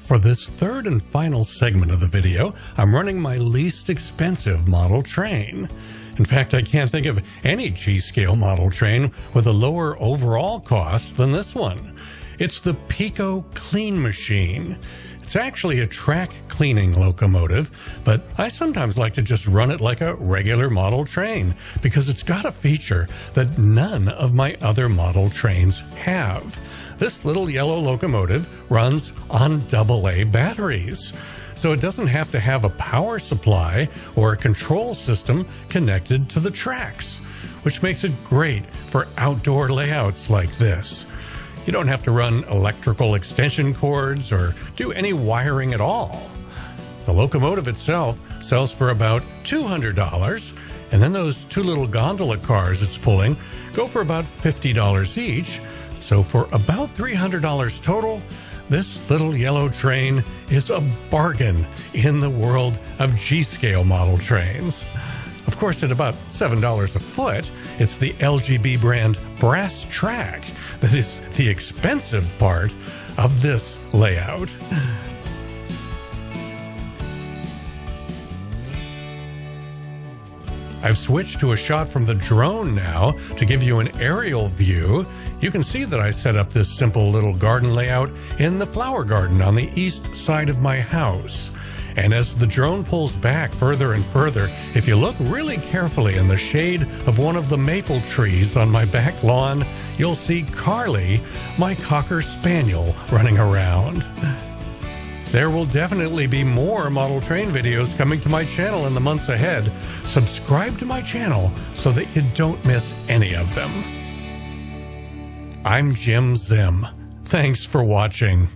For this third and final segment of the video, I'm running my least expensive model train. In fact, I can't think of any G-scale model train with a lower overall cost than this one. It's the Piko Clean Machine. It's actually a track cleaning locomotive, but I sometimes like to just run it like a regular model train because it's got a feature that none of my other model trains have. This little yellow locomotive runs on AA batteries, so it doesn't have to have a power supply or a control system connected to the tracks, which makes it great for outdoor layouts like this. You don't have to run electrical extension cords or do any wiring at all. The locomotive itself sells for about $200, and then those two little gondola cars it's pulling go for about $50 each. So for about $300 total, this little yellow train is a bargain in the world of G-scale model trains. Of course, at about $7 a foot, it's the LGB brand brass track that is the expensive part of this layout. I've switched to a shot from the drone now to give you an aerial view. You can see that I set up this simple little garden layout in the flower garden on the east side of my house. And as the drone pulls back further and further, if you look really carefully in the shade of one of the maple trees on my back lawn, you'll see Carly, my Cocker Spaniel, running around. There will definitely be more model train videos coming to my channel in the months ahead. Subscribe to my channel so that you don't miss any of them. I'm Jim Zim. Thanks for watching.